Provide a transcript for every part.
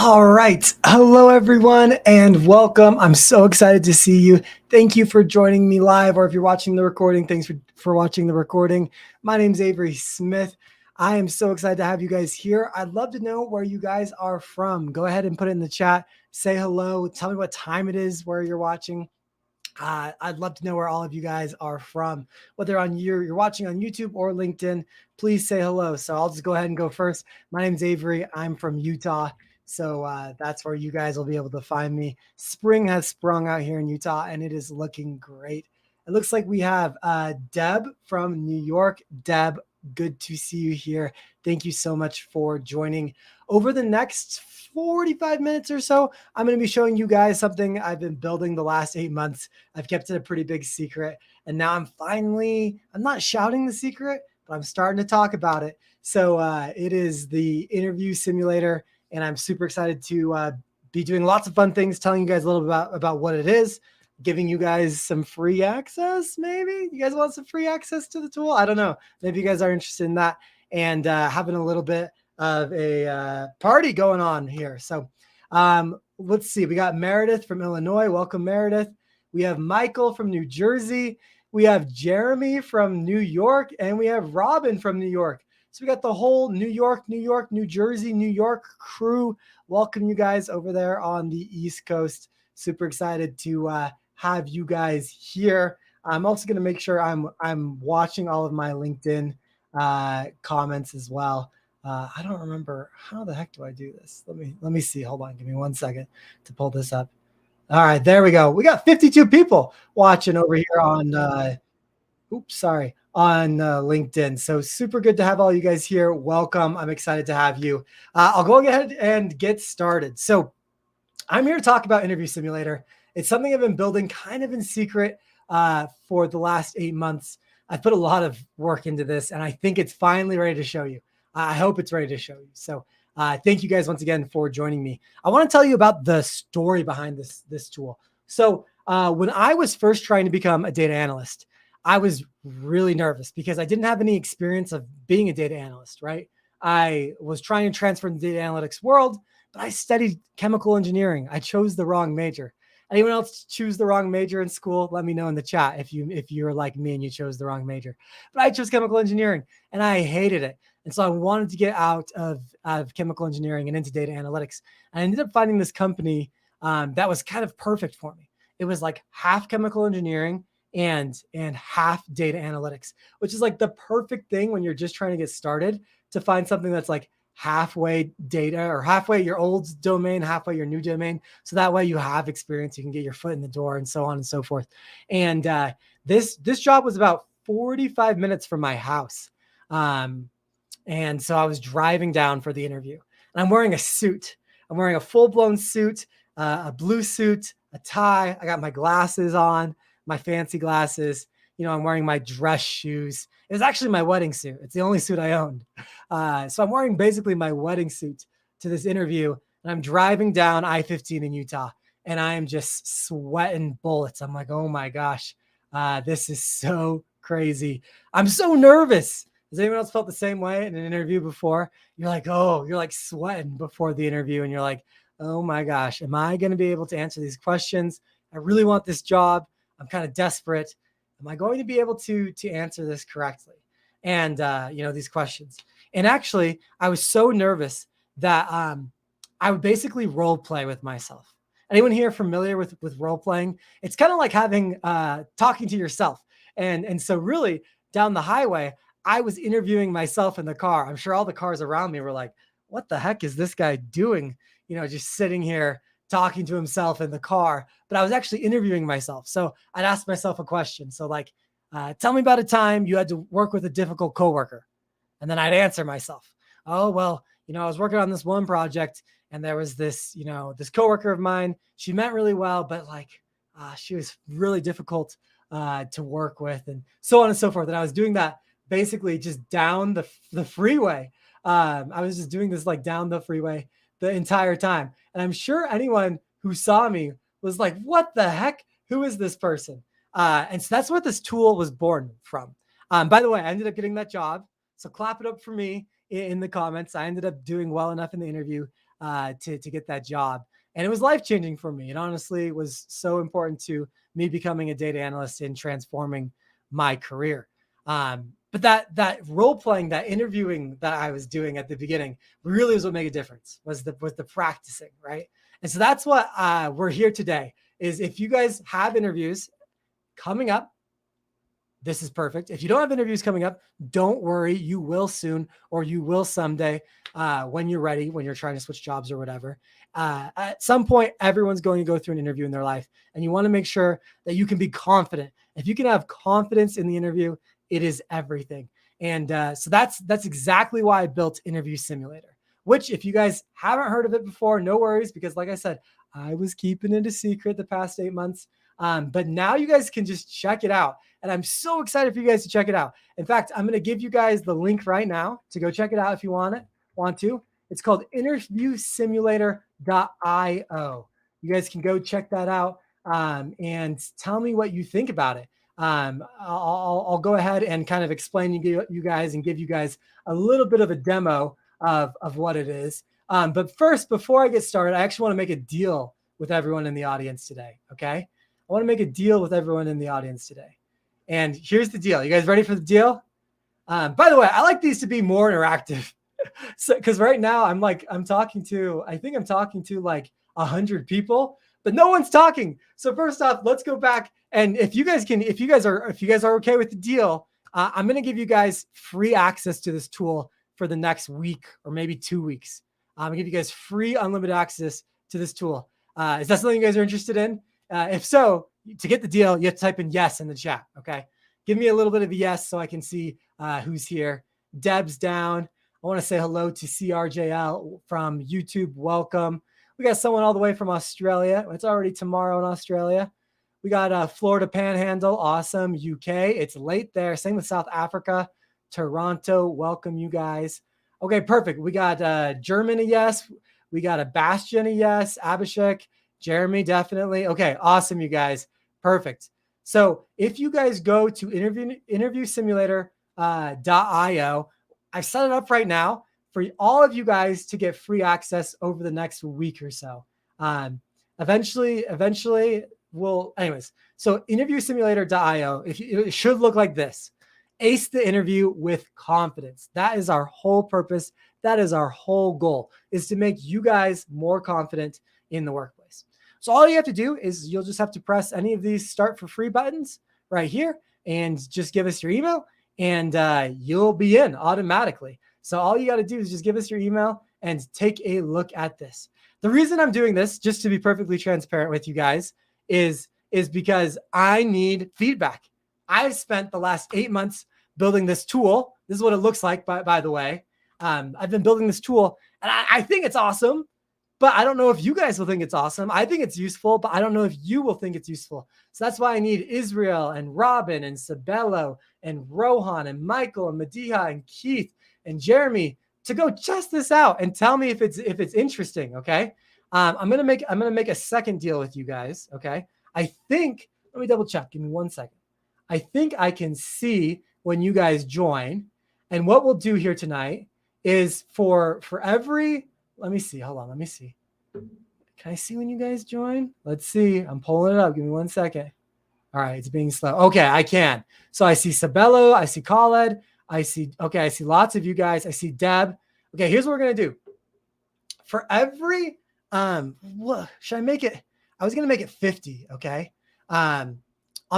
All right. Hello, everyone, and welcome. I'm so excited to see you. Thank you for joining me live, or if you're watching the recording, thanks for watching the recording. My name's Avery Smith. I am so excited to have you guys here. I'd love to know where you guys are from. Go ahead and put it in the chat. Say hello. Tell me what time it is where you're watching. I'd love to know where all of you guys are from, whether you're watching on YouTube or LinkedIn. Please say hello. So I'll just go ahead and go first. My name's Avery. I'm from Utah. So that's where you guys will be able to find me. Spring has sprung out here in Utah, and it is looking great. It looks like we have Deb from New York. Deb, good to see you here. Thank you so much for joining. Over the next 45 minutes or so, I'm going to be showing you guys something I've been building the last 8 months. I've kept it a pretty big secret. And now I'm not shouting the secret, but I'm starting to talk about it. So it is the interview simulator. And I'm super excited to be doing lots of fun things, telling you guys a little bit about what it is, giving you guys some free access. Maybe you guys want some free access to the tool. I don't know. Maybe you guys are interested in that, and having a little bit of a party going on here. So let's see. We got Meredith from Illinois. Welcome, Meredith. We have Michael from New Jersey. We have Jeremy from New York, and we have Robin from New York. So we got the whole New York, New Jersey, New York crew. Welcome you guys over there on the East Coast. Super excited to have you guys here. I'm also going to make sure I'm watching all of my LinkedIn comments as well. I don't remember how the heck do I do this. Let me see. Hold on, give me 1 second to pull this up. All right, there we go. We got 52 people watching over here on on LinkedIn. So super good to have all you guys here. Welcome. I'm excited to have you. I'll go ahead and get started. So I'm here to talk about Interview Simulator. It's something I've been building kind of in secret for the last 8 months. I've put a lot of work into this, and I think it's finally ready to show you. I hope it's ready to show you. So thank you guys once again for joining me. I want to tell you about the story behind this tool. So when I was first trying to become a data analyst, I was really nervous because I didn't have any experience of being a data analyst, right? I was trying to transfer in the data analytics world, but I studied chemical engineering. I chose the wrong major. Anyone else choose the wrong major in school? Let me know in the chat if you're like me and you chose the wrong major. But I chose chemical engineering and I hated it. And so I wanted to get out of chemical engineering and into data analytics. And I ended up finding this company that was kind of perfect for me. It was like half chemical engineering and half data analytics, which is like the perfect thing when you're just trying to get started, to find something that's like halfway data, or halfway your old domain, halfway your new domain. So that way you have experience, you can get your foot in the door, and so on and so forth. And this job was about 45 minutes from my house. And so I was driving down for the interview, and I'm wearing a suit. I'm wearing a full-blown suit, a blue suit, a tie. I got my glasses on, my fancy glasses. You know, I'm wearing my dress shoes. It was actually my wedding suit. It's the only suit I owned. So I'm wearing basically my wedding suit to this interview, and I'm driving down I-15 in Utah, and I am just sweating bullets. I'm like, oh my gosh, this is so crazy. I'm so nervous. Has anyone else felt the same way in an interview before? You're like, oh, you're like sweating before the interview, and you're like, oh my gosh, am I going to be able to answer these questions? I really want this job. I'm kind of desperate. Am I going to be able to answer this correctly? And, these questions. And actually, I was so nervous that I would basically role play with myself. Anyone here familiar with role playing? It's kind of like having talking to yourself. And so really down the highway, I was interviewing myself in the car. I'm sure all the cars around me were like, what the heck is this guy doing? You know, just sitting here talking to himself in the car, but I was actually interviewing myself. So I'd ask myself a question. So like, tell me about a time you had to work with a difficult coworker. And then I'd answer myself. Oh, well, I was working on this one project, and there was this, this coworker of mine. She meant really well, but like, she was really difficult to work with, and so on and so forth. And I was doing that basically just down the freeway. I was just doing this like down the freeway the entire time. And I'm sure anyone who saw me was like, what the heck? Who is this person? And so that's what this tool was born from. By the way, I ended up getting that job. So clap it up for me in the comments. I ended up doing well enough in the interview to get that job. And it was life-changing for me. It honestly was so important to me becoming a data analyst and transforming my career. But that role playing, that interviewing that I was doing at the beginning really was what made a difference, was the practicing, right? And so that's what we're here today, is if you guys have interviews coming up, this is perfect. If you don't have interviews coming up, don't worry. You will soon, or you will someday when you're ready, when you're trying to switch jobs or whatever. At some point, everyone's going to go through an interview in their life, and you want to make sure that you can be confident. If you can have confidence in the interview, it is everything. And so that's exactly why I built Interview Simulator, which if you guys haven't heard of it before, no worries, because like I said, I was keeping it a secret the past 8 months. But now you guys can just check it out. And I'm so excited for you guys to check it out. In fact, I'm going to give you guys the link right now to go check it out if you want to. It's called interviewsimulator.io. You guys can go check that out and tell me what you think about it. I'll go ahead and kind of explain you guys and give you guys a little bit of a demo of what it is. But first, before I get started, I actually want to make a deal with everyone in the audience today. Okay. I want to make a deal with everyone in the audience today. And here's the deal. You guys ready for the deal? By the way, I like these to be more interactive. So, because right now I'm talking to like 100 people, but no one's talking. So first off, let's go back. And if you guys are okay with the deal, I'm going to give you guys free access to this tool for the next week or maybe 2 weeks. I'm going to give you guys free unlimited access to this tool. Is that something you guys are interested in? If so, to get the deal, you have to type in yes in the chat. Okay. Give me a little bit of a yes so I can see who's here. Deb's down. I want to say hello to CRJL from YouTube. Welcome. We got someone all the way from Australia. It's already tomorrow in Australia. We got Florida Panhandle. Awesome. UK. It's late there. Same with South Africa. Toronto. Welcome, you guys. Okay, perfect. We got Germany, yes. We got a Bastion, a yes. Abhishek. Jeremy, definitely. Okay, awesome, you guys. Perfect. So if you guys go to interviewsimulator.io, I've set it up right now for all of you guys to get free access over the next week or so. Eventually anyways, so interviewsimulator.io, it should look like this. Ace the interview with confidence. That is our whole purpose. That is our whole goal, is to make you guys more confident in the workplace. So all you have to do is you'll just have to press any of these start for free buttons right here and just give us your email, and you'll be in automatically. So all you got to do is just give us your email and take a look at this. The reason I'm doing this, just to be perfectly transparent with you guys, is because I need feedback. I've spent the last 8 months building this tool. This is what it looks like, by the way. I've been building this tool, and I think it's awesome. But I don't know if you guys will think it's awesome. I think it's useful, but I don't know if you will think it's useful. So that's why I need Israel and Robin and Sabello and Rohan and Michael and Madiha and Keith and Jeremy to go test this out and tell me if it's interesting. Okay. I'm gonna make a second deal with you guys. Okay. I think, let me double check. Give me 1 second. I think I can see when you guys join. And what we'll do here tonight is for every, let me see. Hold on. Let me see. Can I see when you guys join? Let's see. I'm pulling it up. Give me 1 second. All right. It's being slow. Okay. I can. So I see Sabello. I see Khaled. I see lots of you guys. I see Deb. Okay. Here's what we're going to do. For every, should I make it? I was going to make it 50. Okay. I'll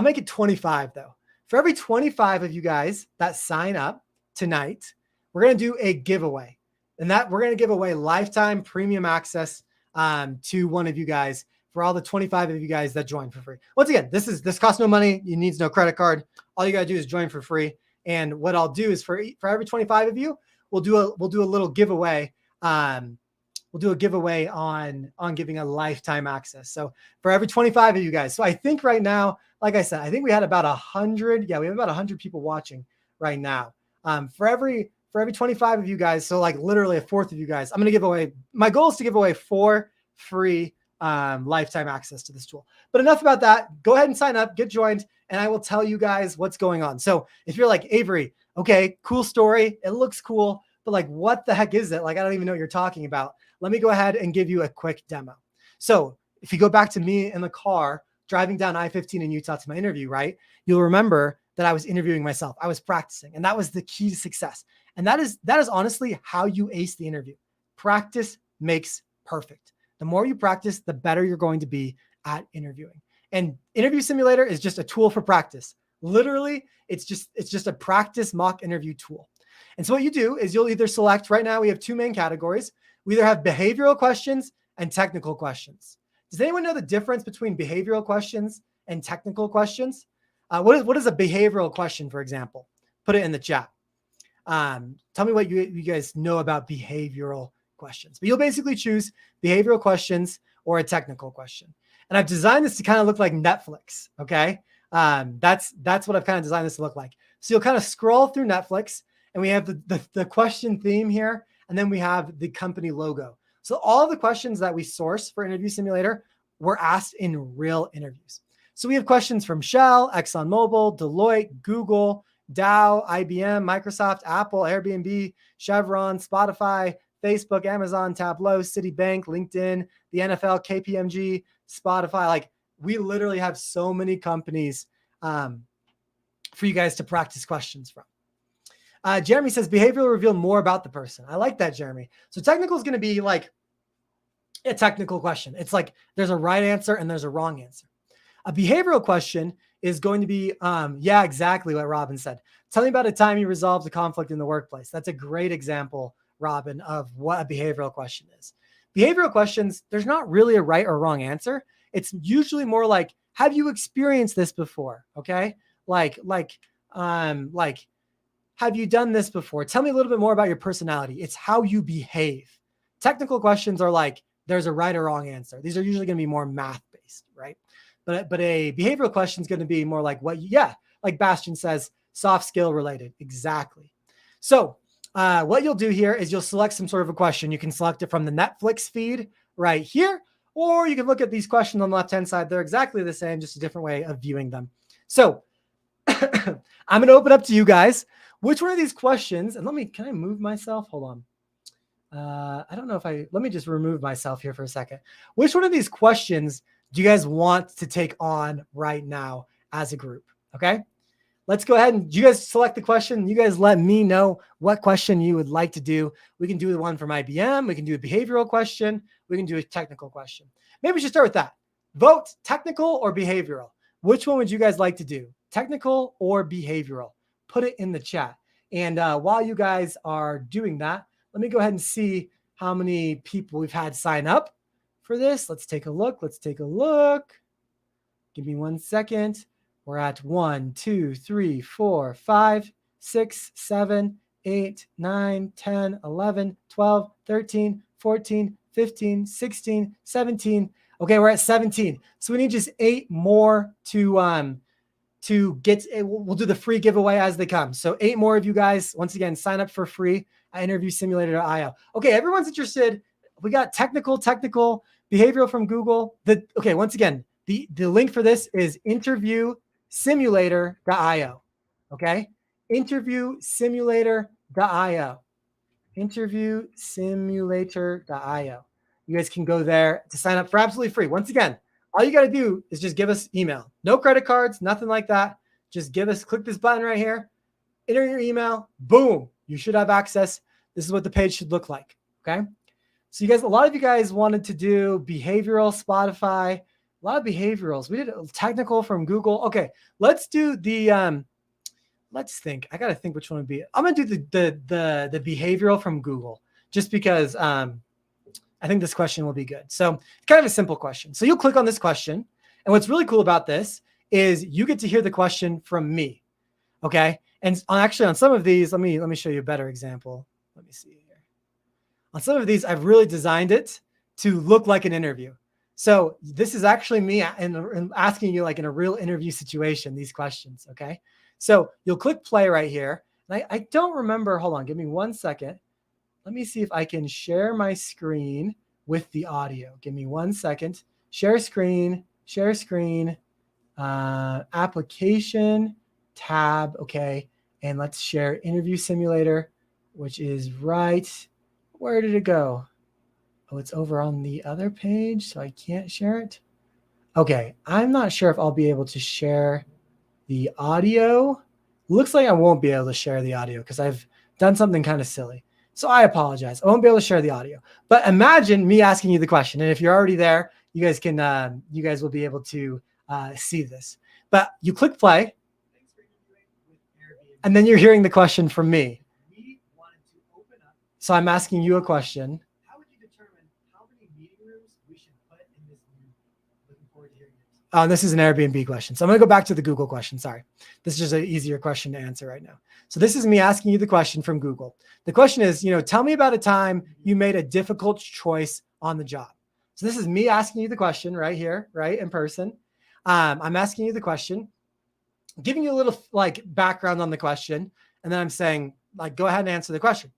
make it 25 though. For every 25 of you guys that sign up tonight, we're going to do a giveaway. And that we're going to give away lifetime premium access to one of you guys for all the 25 of you guys that join for free. Once again, this costs no money. You need no credit card. All you got to do is join for free. And what I'll do is for every 25 of you, we'll do a little giveaway. We'll do a giveaway on giving a lifetime access. So for every 25 of you guys. So I think right now, like I said, I think we had about 100. Yeah, we have about 100 people watching right now. For every 25 of you guys, so like literally a fourth of you guys, I'm going to give away, my goal is to give away 4 free lifetime access to this tool. But enough about that. Go ahead and sign up, get joined, and I will tell you guys what's going on. So if you're like, Avery, okay, cool story. It looks cool, but like, what the heck is it? Like, I don't even know what you're talking about. let me go ahead and give you a quick demo. So if you go back to me in the car driving down I-15 in Utah to my interview, right? You'll remember that I was interviewing myself. I was practicing, and that was the key to success. And that is honestly how you ace the interview. Practice makes perfect. The more you practice, the better you're going to be at interviewing. And Interview Simulator is just a tool for practice. Literally, it's just a practice mock interview tool. And so what you do is you'll either select, right now we have two main categories. We either have behavioral questions and technical questions. Does anyone know the difference between behavioral questions and technical questions? What is a behavioral question, for example? Put it in the chat. Tell me what you guys know about behavioral questions. But you'll basically choose behavioral questions or a technical question. And I've designed this to kind of look like Netflix, okay? That's what I've kind of designed this to look like. So you'll kind of scroll through Netflix, and we have the question theme here, and then we have the company logo. So all the questions that we source for Interview Simulator were asked in real interviews. So we have questions from Shell, ExxonMobil, Deloitte, Google, Dow, IBM, Microsoft, Apple, Airbnb, Chevron, Spotify, Facebook, Amazon, Tableau, Citibank, LinkedIn, the NFL, KPMG, Spotify. Like, we literally have so many companies for you guys to practice questions from. Jeremy says behavior will reveal more about the person. I like that, Jeremy. So technical is going to be like a technical question. It's like there's a right answer and there's a wrong answer. A behavioral question is going to be, yeah, exactly what Robin said. Tell me about a time you resolved a conflict in the workplace. That's a great example, Robin, of what a behavioral question is. Behavioral questions, there's not really a right or wrong answer. It's usually more like, have you experienced this before? Okay. Like, have you done this before? Tell me a little bit more about your personality. It's how you behave. Technical questions are like, there's a right or wrong answer. These are usually going to be more math-based, right? But a behavioral question is going to be more like like Bastian says, soft skill related. Exactly. So what you'll do here is you'll select some sort of a question. You can select it from the Netflix feed right here, or you can look at these questions on the left-hand side. They're exactly the same, just a different way of viewing them. So I'm going to open up to you guys. Which one of these questions, and can I move myself? Hold on. I don't know let me just remove myself here for a second. Which one of these questions do you guys want to take on right now as a group? Okay, let's go ahead and you guys select the question. You guys let me know what question you would like to do. We can do the one from IBM. We can do a behavioral question. We can do a technical question. Maybe we should start with that. Vote technical or behavioral. Which one would you guys like to do? Technical or behavioral? Put it in the chat. And while you guys are doing that, let me go ahead and see how many people we've had sign up for this. Let's take a look. Give me 1 second. We're at 1, 2, 3, 4, 5, 6, 7, 8, 9, 10, 11, 12, 13, 14, 15, 16, 17. Okay, we're at 17. So we need just 8 more to get, we'll do the free giveaway as they come. So 8 more of you guys, once again, sign up for free at interviewsimulator.io. Okay, everyone's interested. We got technical, behavioral from Google. Okay, once again, the link for this is interviewsimulator.io. Okay, interviewsimulator.io. interviewsimulator.io. You guys can go there to sign up for absolutely free. Once again, all you got to do is just give us email. No credit cards, nothing like that. Just click this button right here, enter your email, boom, you should have access. This is what the page should look like, okay? So you guys, a lot of you guys wanted to do behavioral, Spotify, a lot of behaviorals. We did technical from Google. Okay, let's do the, let's think. I got to think which one would be. I'm going to do the behavioral from Google just because I think this question will be good. So it's kind of a simple question. So you'll click on this question. And what's really cool about this is you get to hear the question from me. Okay. And actually on some of these, let me show you a better example. Let me see here. On some of these, I've really designed it to look like an interview. So this is actually me and asking you like in a real interview situation, these questions. Okay. So you'll click play right here. And I don't remember. Hold on. Give me 1 second. Let me see if I can share my screen with the audio. Give me 1 second. Share screen, application, tab. Okay. And let's share Interview Simulator, which is right. Where did it go? Oh, it's over on the other page, so I can't share it. Okay, I'm not sure if I'll be able to share the audio. Looks like I won't be able to share the audio because I've done something kind of silly. So I apologize. I won't be able to share the audio. But imagine me asking you the question, and if you're already there, you guys will be able to see this. But you click play, and then you're hearing the question from me. So I'm asking you a question. How would you determine how many meeting rooms we should put in this new? Looking forward to hearing this. This is an Airbnb question. So I'm going to go back to the Google question. Sorry. This is just an easier question to answer right now. So this is me asking you the question from Google. The question is, tell me about a time you made a difficult choice on the job. So this is me asking you the question right here, right in person. I'm asking you the question, giving you a little background on the question. And then I'm saying go ahead and answer the question.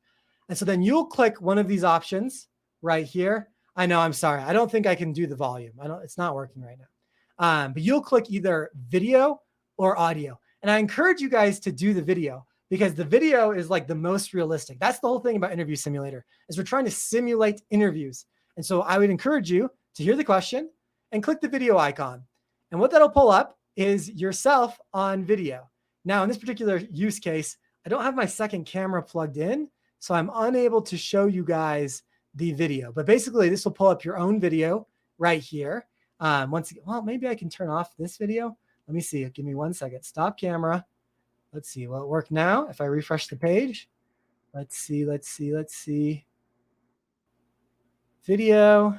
And so then you'll click one of these options right here. I know, I'm sorry. I don't think I can do the volume. It's not working right now. But you'll click either video or audio. And I encourage you guys to do the video because the video is the most realistic. That's the whole thing about Interview Simulator is we're trying to simulate interviews. And so I would encourage you to hear the question and click the video icon. And what that'll pull up is yourself on video. Now, in this particular use case, I don't have my second camera plugged in, so I'm unable to show you guys the video. But basically, this will pull up your own video right here. Once again, well, maybe I can turn off this video. Let me see. Give me 1 second. Stop camera. Let's see. Will it work now if I refresh the page? Let's see. Video.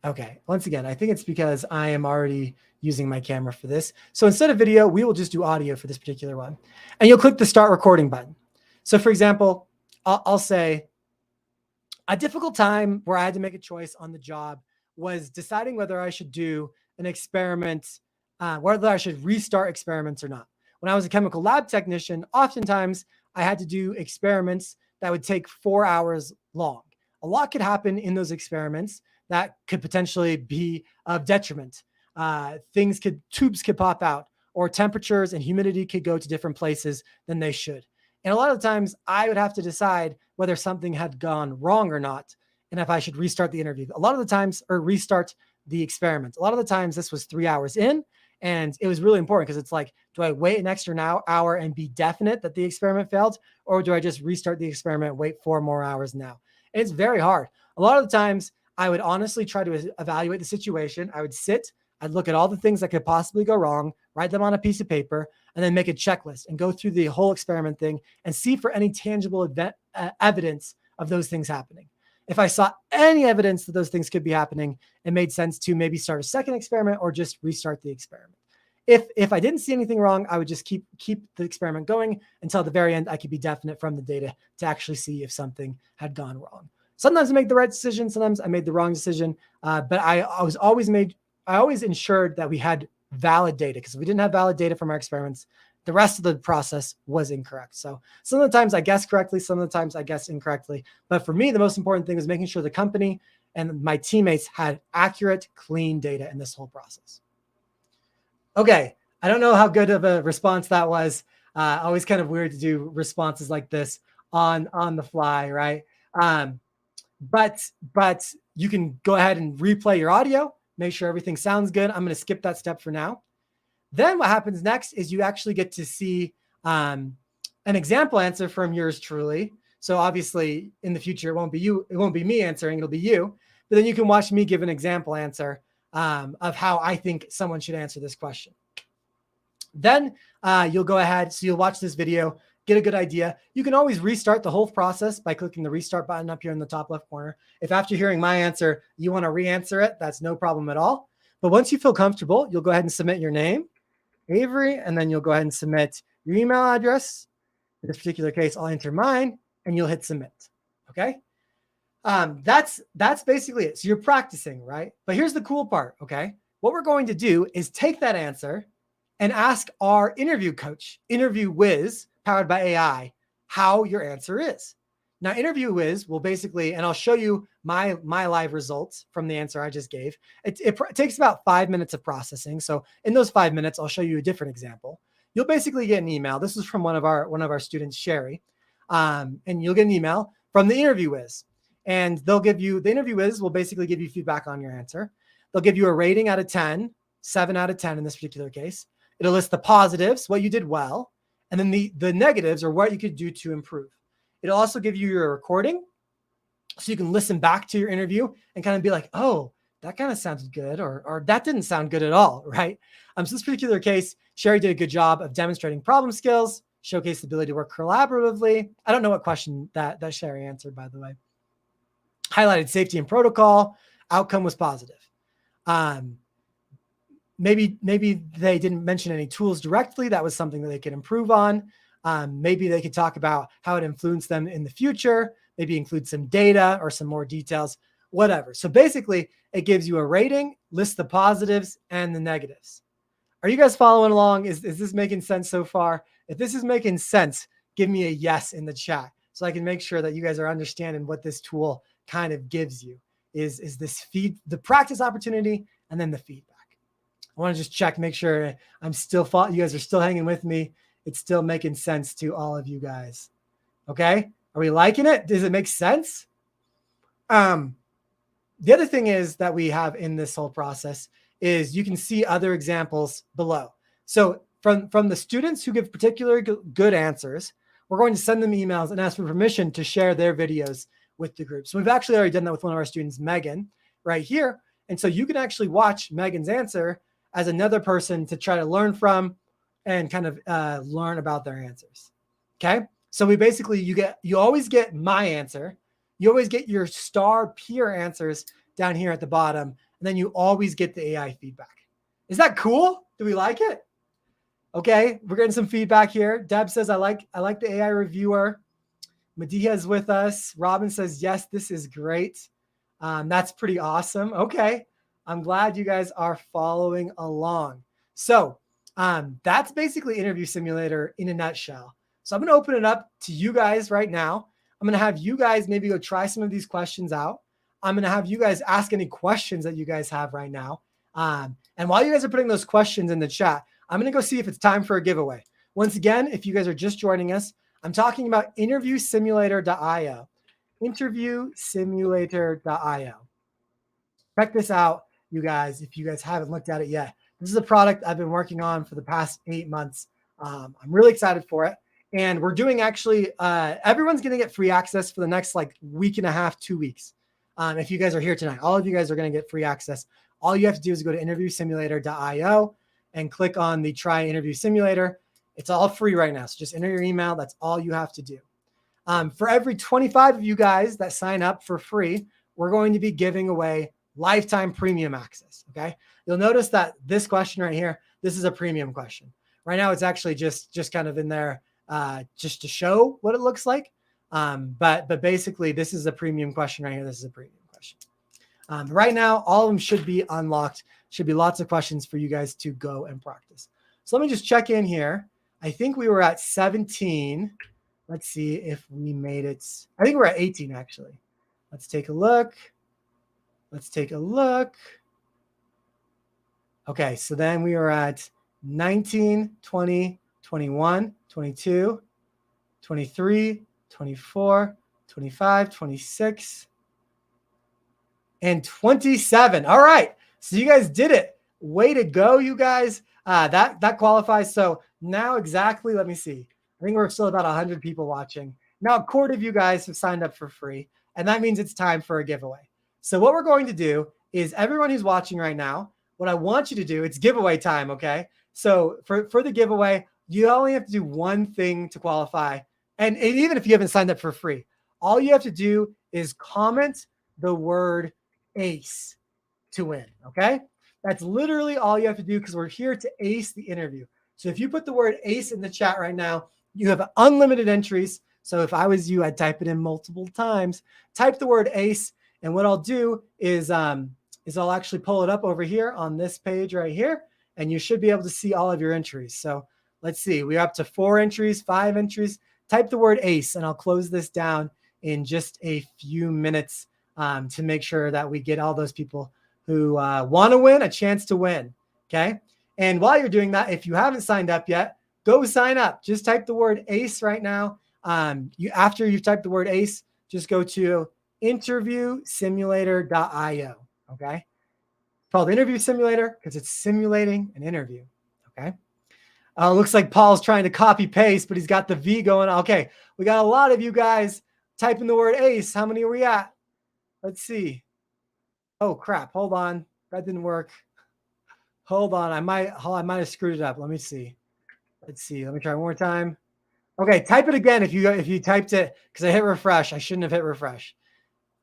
Okay, once again, I think it's because I am already using my camera for this. So instead of video, we will just do audio for this particular one. And you'll click the start recording button. So for example, I'll say a difficult time where I had to make a choice on the job was deciding whether I should do an experiment, whether I should restart experiments or not. When I was a chemical lab technician, oftentimes I had to do experiments that would take 4 hours long. A lot could happen in those experiments that could potentially be of detriment. Tubes could pop out, or temperatures and humidity could go to different places than they should. And a lot of the times I would have to decide whether something had gone wrong or not, and if I should restart the interview. A lot of the times, or restart the experiment. A lot of the times this was 3 hours in, and it was really important because it's do I wait an extra hour and be definite that the experiment failed, or do I just restart the experiment, wait 4 more hours now? And it's very hard. A lot of the times I would honestly try to evaluate the situation. I would sit, I'd look at all the things that could possibly go wrong, write them on a piece of paper, and then make a checklist and go through the whole experiment thing and see for any tangible evidence of those things happening. If I saw any evidence that those things could be happening, it made sense to maybe start a second experiment or just restart the experiment. If I didn't see anything wrong, I would just keep the experiment going until at the very end I could be definite from the data to actually see if something had gone wrong. Sometimes I make the right decision, sometimes I made the wrong decision, but I always ensured that we had valid data, because if we didn't have valid data from our experiments, the rest of the process was incorrect. So some of the times I guessed correctly, some of the times I guessed incorrectly. But for me, the most important thing was making sure the company and my teammates had accurate, clean data in this whole process. Okay, I don't know how good of a response that was. Always kind of weird to do responses like this on the fly, right? But you can go ahead and replay your audio, make sure everything sounds good. I'm going to skip that step for now. Then what happens next is you actually get to see an example answer from yours truly. So obviously in the future, it won't be me answering, it'll be you. But then you can watch me give an example answer of how I think someone should answer this question. Then you'll go ahead, so you'll watch this video, get a good idea. You can always restart the whole process by clicking the restart button up here in the top left corner. If after hearing my answer, you want to re-answer it, that's no problem at all. But once you feel comfortable, you'll go ahead and submit your name, Avery, and then you'll go ahead and submit your email address. In this particular case, I'll enter mine, and you'll hit submit. Okay. That's basically it. So you're practicing, right? But here's the cool part. Okay. What we're going to do is take that answer and ask our interview coach, Interview Wiz, powered by AI, how your answer is. Now, Interview Wiz will basically, and I'll show you my live results from the answer I just gave. It takes about 5 minutes of processing. So in those 5 minutes, I'll show you a different example. You'll basically get an email. This is from one of our students, Sherry. And you'll get an email from the Interview Wiz. And they'll give you, the Interview Wiz will basically give you feedback on your answer. They'll give you a rating out of 10, 7 out of 10 in this particular case. It'll list the positives, what you did well, and then the negatives, or what you could do to improve. It'll also give you your recording, so you can listen back to your interview and kind of be like, oh, that kind of sounded good, or that didn't sound good at all, right? So this particular case, Sherry did a good job of demonstrating problem skills, showcased the ability to work collaboratively. I don't know what question that Sherry answered, by the way. Highlighted safety and protocol. Outcome was positive. Maybe they didn't mention any tools directly. That was something that they could improve on. Maybe they could talk about how it influenced them in the future. Maybe include some data or some more details, whatever. So basically, it gives you a rating, lists the positives and the negatives. Are you guys following along? Is this making sense so far? If this is making sense, give me a yes in the chat so I can make sure that you guys are understanding what this tool kind of gives you. Is this the practice opportunity and then the feedback. I want to just check, make sure I'm still you guys are still hanging with me. It's still making sense to all of you guys. Okay? Are we liking it? Does it make sense? The other thing is that we have in this whole process is you can see other examples below. So from the students who give particularly good answers, we're going to send them emails and ask for permission to share their videos with the group. So we've actually already done that with one of our students, Megan, right here. And so you can actually watch Megan's answer as another person to try to learn from and kind of learn about their answers. Okay. So we basically, you always get my answer. You always get your star peer answers down here at the bottom. And then you always get the AI feedback. Is that cool? Do we like it? Okay. We're getting some feedback here. Deb says, I like the AI reviewer. Medea is with us. Robin says, yes, this is great. That's pretty awesome. Okay. I'm glad you guys are following along. So that's basically Interview Simulator in a nutshell. So I'm going to open it up to you guys right now. I'm going to have you guys maybe go try some of these questions out. I'm going to have you guys ask any questions that you guys have right now. And while you guys are putting those questions in the chat, I'm going to go see if it's time for a giveaway. Once again, if you guys are just joining us, I'm talking about interviewsimulator.io. Interviewsimulator.io. Check this out, you guys, if you guys haven't looked at it yet. This is a product I've been working on for the past 8 months. I'm really excited for it. And we're doing actually, everyone's going to get free access for the next like week and a half, 2 weeks. If you guys are here tonight, all of you guys are going to get free access. All you have to do is go to interviewsimulator.io and click on the Try Interview Simulator. It's all free right now. So just enter your email. That's all you have to do. For every 25 of you guys that sign up for free, we're going to be giving away lifetime premium access. Okay. You'll notice that this question right here, this is a premium question. Right now, it's actually just kind of in there just to show what it looks like. But basically, this is a premium question right here. This is a premium question. Right now, all of them should be unlocked. Should be lots of questions for you guys to go and practice. So let me just check in here. I think we were at 17. Let's see if we made it. I think we're at 18, actually. Let's take a look. Let's take a look. Okay, so then we are at 19, 20, 21, 22, 23, 24, 25, 26, and 27. All right, so you guys did it. Way to go, you guys. That qualifies. So now exactly, let me see. I think we're still about 100 people watching. Now a quarter of you guys have signed up for free, and that means it's time for a giveaway. So what we're going to do is everyone who's watching right now, what I want you to do, it's giveaway time, okay? So for the giveaway, you only have to do one thing to qualify. And even if you haven't signed up for free, all you have to do is comment the word ACE to win, okay? That's literally all you have to do because we're here to ace the interview. So if you put the word ACE in the chat right now, you have unlimited entries. So if I was you, I'd type it in multiple times. Type the word ACE, and what I'll do is I'll actually pull it up over here on this page right here, and you should be able to see all of your entries. So let's see, we're up to 4 entries, 5 entries. Type the word ACE, and I'll close this down in just a few minutes to make sure that we get all those people who want to win a chance to win, okay? And while you're doing that, if you haven't signed up yet, go sign up. Just type the word ACE right now. After you've typed the word ACE, just go to interviewsimulator.io. Okay. It's called Interview Simulator because it's simulating an interview. Okay. Looks like Paul's trying to copy paste, but he's got the V going. Okay. We got a lot of you guys typing the word ACE. How many are we at? Let's see. Oh, crap. Hold on. That didn't work. Hold on. I might have screwed it up. Let me see. Let's see. Let me try one more time. Okay, type it again if you typed it, because I hit refresh. I shouldn't have hit refresh.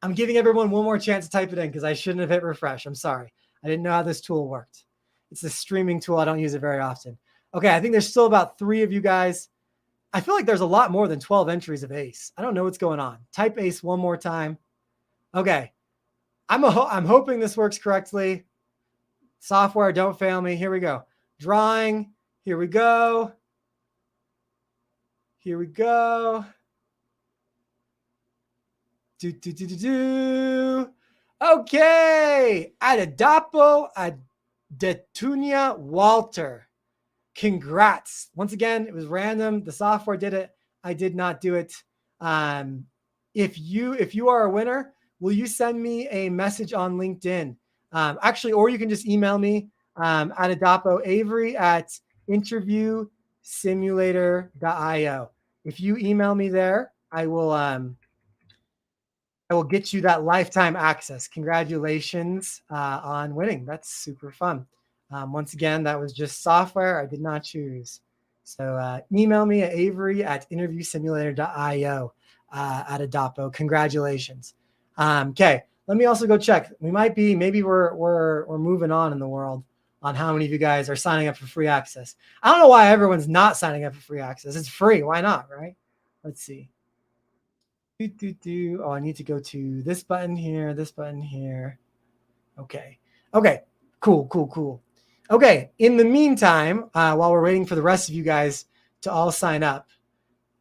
I'm giving everyone one more chance to type it in because I shouldn't have hit refresh. I'm sorry. I didn't know how this tool worked. It's a streaming tool. I don't use it very often. Okay, I think there's still about 3 of you guys. I feel like there's a lot more than 12 entries of ACE. I don't know what's going on. Type ACE one more time. Okay. I'm hoping this works correctly. Software, don't fail me. Here we go. Drawing. Here we go. Here we go. Okay. Adedapo Adetunia Walter. Congrats. Once again, it was random. The software did it. I did not do it. If you are a winner, will you send me a message on LinkedIn? Actually, or you can just email me Adedapo Avery at interviewsimulator.io. If you email me there, I will get you that lifetime access. Congratulations on winning. That's super fun. Once again, that was just software I did not choose. So email me at Avery at interviewsimulator.io Adedapo. Congratulations. Okay, let me also go check. Maybe we're moving on in the world on how many of you guys are signing up for free access. I don't know why everyone's not signing up for free access. It's free. Why not, right? Let's see. Oh, I need to go to this button here, this button here. Okay. Cool. Okay, in the meantime, while we're waiting for the rest of you guys to all sign up,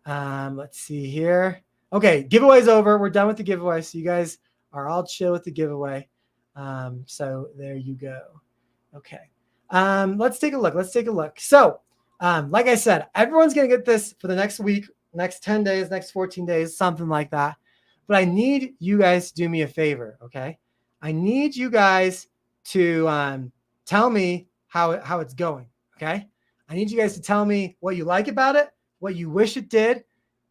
let's see here. Okay, giveaway's over. We're done with the giveaway, so you guys are all chill with the giveaway. So there you go. Okay. Let's take a look. So, like I said, everyone's going to get this for the next week, next 10 days, next 14 days, something like that. But I need you guys to do me a favor, okay? I need you guys to tell me how it's going, okay? I need you guys to tell me what you like about it, what you wish it did,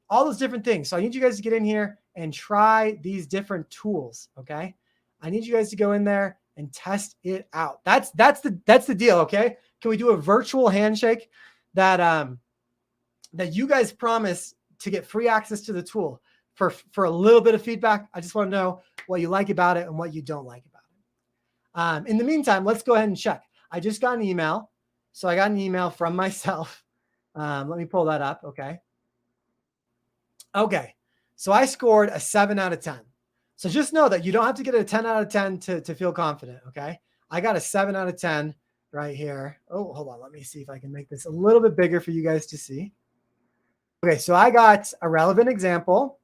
all those different things. So I need you guys to get in here and try these different tools, okay? I need you guys to go in there and test it out. That's the deal, okay? Can we do a virtual handshake that you guys promise to get free access to the tool for a little bit of feedback? I just want to know what you like about it and what you don't like about it. In the meantime, let's go ahead and check. I just got an email. So I got an email from myself. Let me pull that up, okay? Okay, so I scored a 7 out of 10. So just know that you don't have to get a 10 out of 10 to feel confident, okay? I got a 7 out of 10 right here. Oh, hold on. Let me see if I can make this a little bit bigger for you guys to see. Okay, so I got a relevant example.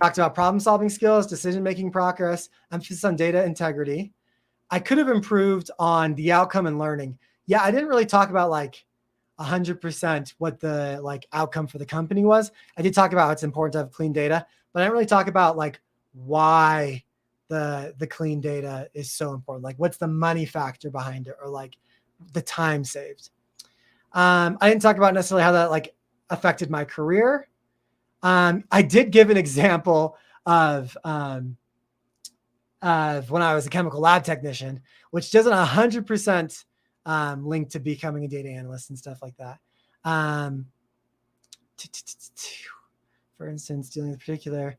Talked about problem-solving skills, decision-making progress, emphasis on data integrity. I could have improved on the outcome and learning. Yeah, I didn't really talk about like 100% what the like outcome for the company was. I did talk about it's important to have clean data, but I didn't really talk about like why the clean data is so important. Like what's the money factor behind it, or like the time saved. I didn't talk about necessarily how that like affected my career. I did give an example of when I was a chemical lab technician, which doesn't 100% link to becoming a data analyst and stuff like that. For instance, dealing with particular,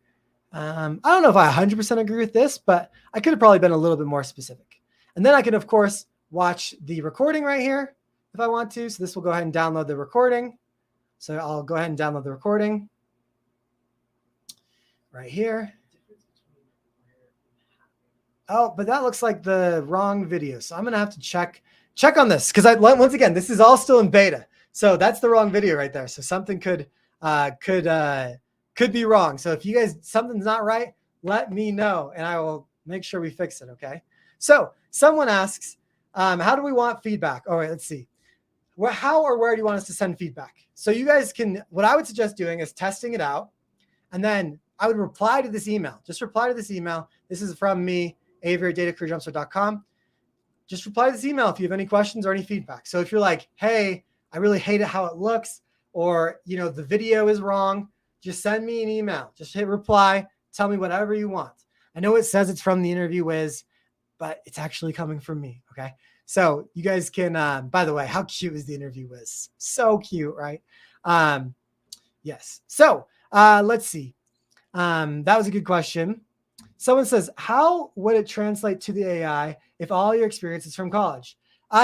I don't know if I 100% agree with this, but I could have probably been a little bit more specific. And then I can, of course, watch the recording right here if I want to. So this will go ahead and download the recording. So I'll go ahead and download the recording right here. Oh, but that looks like the wrong video. So I'm going to have to check on this because once again, this is all still in beta. So that's the wrong video right there. So something could be wrong. So if you guys, something's not right, let me know and I will make sure we fix it. Okay. So someone asks, how do we want feedback? All right, let's see. How or where do you want us to send feedback? So you guys can, what I would suggest doing is testing it out. And then I would reply to this email. Just reply to this email. This is from me, Avery at datacareerjumpstart.com. Just reply to this email if you have any questions or any feedback. So if you're like, hey, I really hate it how it looks, or the video is wrong, just send me an email. Just hit reply. Tell me whatever you want. I know it says it's from the Interview Wiz, but it's actually coming from me. Okay. So you guys can, by the way, how cute is the Interview Wiz? So cute, right? Yes. So let's see. That was a good question. Someone says, how would it translate to the AI if all your experience is from college?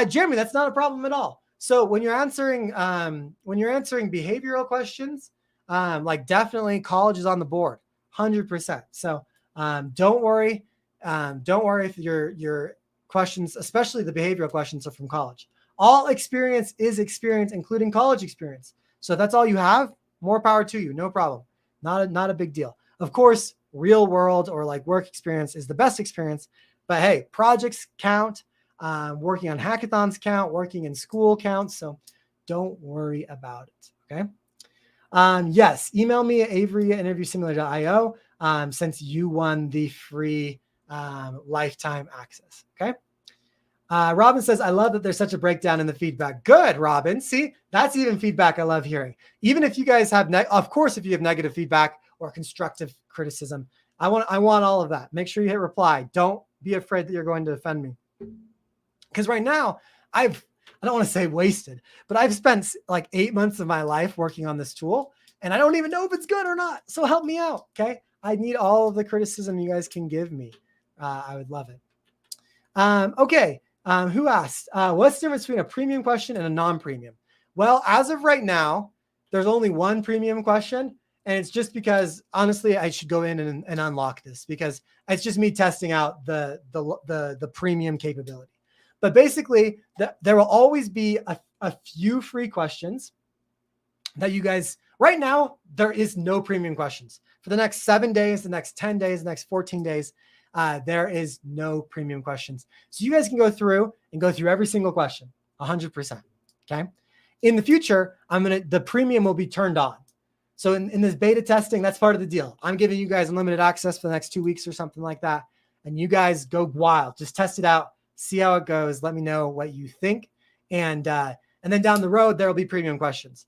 Jeremy, that's not a problem at all. So when you're answering behavioral questions, like definitely college is on the board, 100%. So don't worry. Don't worry if your questions, especially the behavioral questions, are from college. All experience is experience, including college experience. So if that's all you have, more power to you. No problem. Not a big deal. Of course, real world or like work experience is the best experience. But hey, projects count. Working on hackathons count. Working in school counts. So don't worry about it. Okay. Yes, email me at avery@interviewsimulator.io since you won the free lifetime access. Okay. Robin says, I love that there's such a breakdown in the feedback. Good, Robin. See, that's even feedback I love hearing. Even if you guys have, of course, if you have negative feedback or constructive criticism, I want all of that. Make sure you hit reply. Don't be afraid that you're going to offend me. Because right now, I don't want to say wasted, but I've spent like 8 months of my life working on this tool, and I don't even know if it's good or not. So help me out, okay? I need all of the criticism you guys can give me. I would love it. Okay. Who asked, what's the difference between a premium question and a non-premium? Well, as of right now, there's only one premium question. And it's just because, honestly, I should go in and unlock this because it's just me testing out the premium capability. But basically, there will always be a few free questions that you guys, right now, there is no premium questions. For the next 7 days, the next 10 days, the next 14 days, there is no premium questions. So you guys can go through every single question, 100%. Okay. In the future, the premium will be turned on. So in this beta testing, that's part of the deal. I'm giving you guys unlimited access for the next 2 weeks or something like that. And you guys go wild, just test it out, see how it goes. Let me know what you think. And then down the road, there'll be premium questions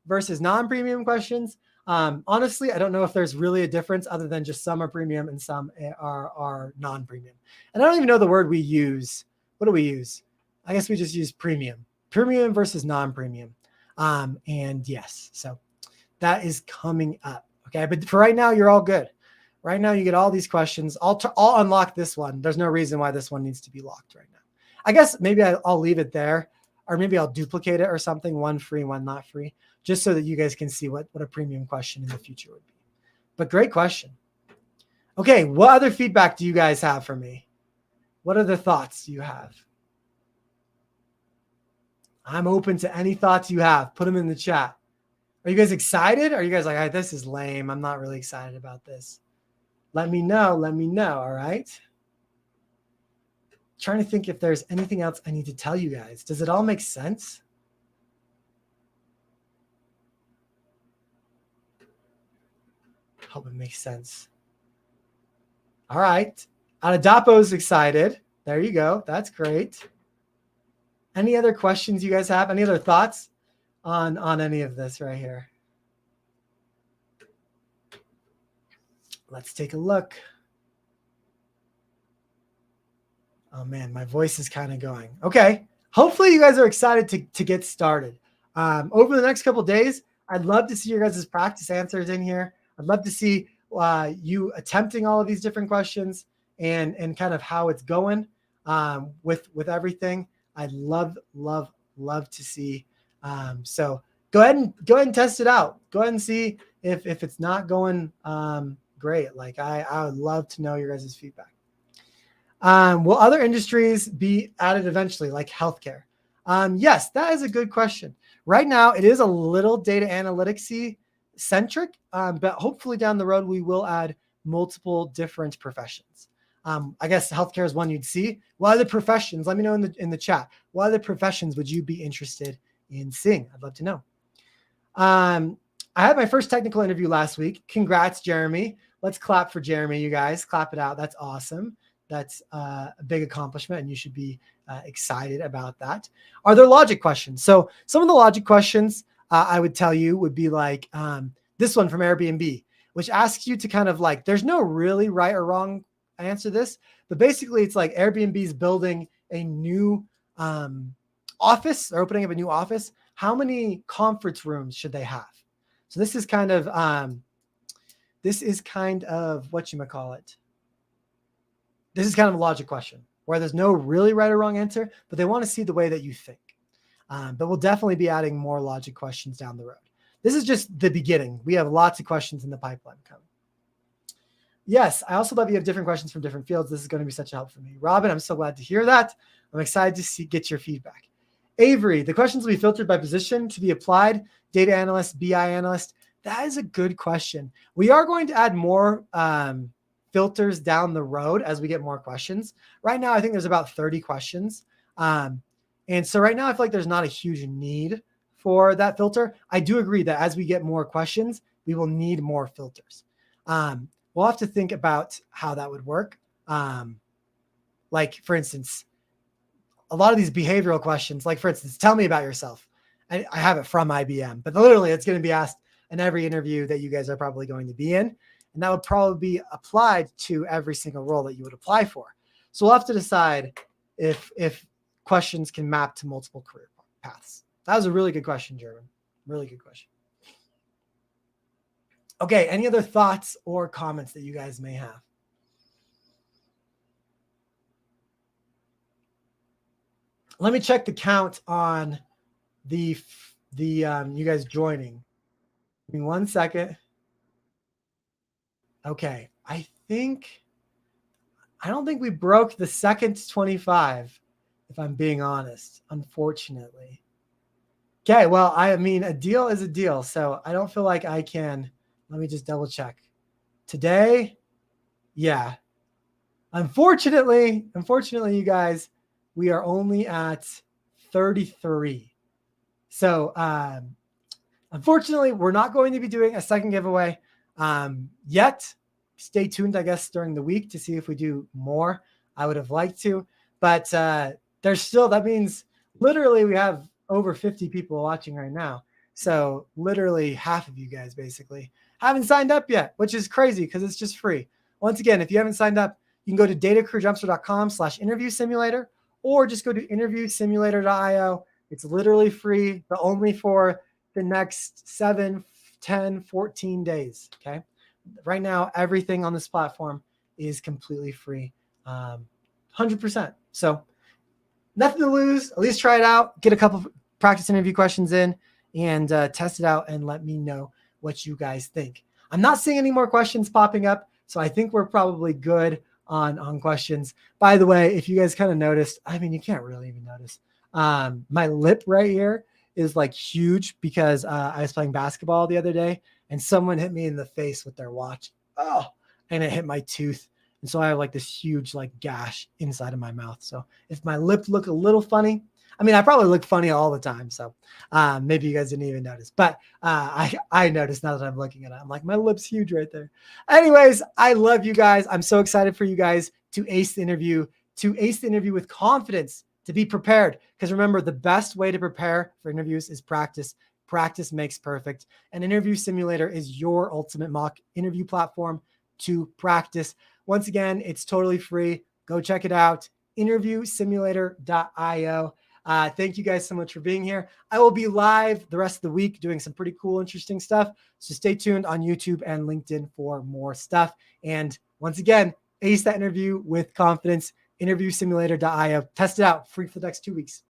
versus non-premium questions. Honestly, I don't know if there's really a difference other than just some are premium and some are non-premium. And I don't even know the word we use. What do we use? I guess we just use premium versus non-premium. And yes, so that is coming up. Okay. But for right now, you're all good. Right now, you get all these questions. I'll unlock this one. There's no reason why this one needs to be locked right now. I guess maybe I'll leave it there, or maybe I'll duplicate it or something, one free, one not free, just so that you guys can see what a premium question in the future would be. But great question. Okay, what other feedback do you guys have for me? What other thoughts do you have? I'm open to any thoughts you have. Put them in the chat. Are you guys excited? Are you guys like, this is lame. I'm not really excited about this. Let me know. All right. Trying to think if there's anything else I need to tell you guys. Does it all make sense? Hope it makes sense. All right. Adadapo's excited. There you go. That's great. Any other questions you guys have? Any other thoughts on any of this right here? Let's take a look. Oh man, my voice is kind of going. Okay. Hopefully you guys are excited to get started. Over the next couple of days, I'd love to see your guys' practice answers in here. I'd love to see you attempting all of these different questions and kind of how it's going with everything. I'd love to see. So go ahead and test it out. Go ahead and see if it's not going great. Like I would love to know your guys' feedback. Will other industries be added eventually, like healthcare? Yes, that is a good question. Right now, it is a little data analytics-y centric, but hopefully down the road, we will add multiple different professions. I guess healthcare is one you'd see. What other professions? Let me know in the chat. What other professions would you be interested in seeing? I'd love to know. I had my first technical interview last week. Congrats, Jeremy. Let's clap for Jeremy, you guys. Clap it out. That's awesome. That's a big accomplishment, and you should be excited about that. Are there logic questions? So some of the logic questions I would tell you would be like this one from Airbnb, which asks you to kind of like, there's no really right or wrong answer to this, but basically it's like Airbnb's building a new office. They're opening up a new office. How many conference rooms should they have? So this is kind of whatchamacallit. This is kind of a logic question where there's no really right or wrong answer, but they want to see the way that you think. But we'll definitely be adding more logic questions down the road. This is just the beginning. We have lots of questions in the pipeline coming. Yes, I also love you have different questions from different fields. This is going to be such a help for me. Robin, I'm so glad to hear that. I'm excited to get your feedback. Avery, the questions will be filtered by position to be applied, data analyst, BI analyst. That is a good question. We are going to add more filters down the road as we get more questions. Right now, I think there's about 30 questions. And so right now, I feel like there's not a huge need for that filter. I do agree that as we get more questions, we will need more filters. We'll have to think about how that would work. Like, for instance, a lot of these behavioral questions, like, for instance, tell me about yourself. I have it from IBM, but literally it's going to be asked in every interview that you guys are probably going to be in. And that would probably be applied to every single role that you would apply for. So we'll have to decide if questions can map to multiple career paths. That was a really good question, Jeremy. Really good question. Okay, any other thoughts or comments that you guys may have? Let me check the count on the you guys joining. Give me 1 second. Okay, I don't think we broke the second 25, if I'm being honest, unfortunately. Okay, well, I mean, a deal is a deal, so I don't feel like I can. Let me just double check. Today, yeah. Unfortunately, you guys, we are only at 33. So, unfortunately, we're not going to be doing a second giveaway yet. Stay tuned, I guess, during the week to see if we do more. I would have liked to, but there's still, that means literally we have over 50 people watching right now. So literally half of you guys basically haven't signed up yet, which is crazy because it's just free. Once again, if you haven't signed up, you can go to datacrewjumpster.com/interview simulator, or just go to interviewsimulator.io. It's literally free, but only for the next 7, 10, 14 days. Okay. Right now, everything on this platform is completely free, 100%. So nothing to lose. At least try it out. Get a couple practice interview questions in and test it out and let me know what you guys think. I'm not seeing any more questions popping up, so I think we're probably good on questions. By the way, if you guys kind of noticed, I mean, you can't really even notice. My lip right here is like huge because I was playing basketball the other day and someone hit me in the face with their watch. Oh, and it hit my tooth. And so I have like this huge like gash inside of my mouth. So if my lip look a little funny, I mean, I probably look funny all the time. So maybe you guys didn't even notice, but I noticed now that I'm looking at it. I'm like, my lip's huge right there. Anyways, I love you guys. I'm so excited for you guys to ace the interview with confidence, to be prepared. Because remember, the best way to prepare for interviews is practice. Practice makes perfect. An interview simulator is your ultimate mock interview platform to practice. Once again, it's totally free. Go check it out. interviewsimulator.io. Thank you guys so much for being here. I will be live the rest of the week doing some pretty cool, interesting stuff. So stay tuned on YouTube and LinkedIn for more stuff. And once again, ace that interview with confidence. interviewsimulator.io. Test it out free for the next 2 weeks.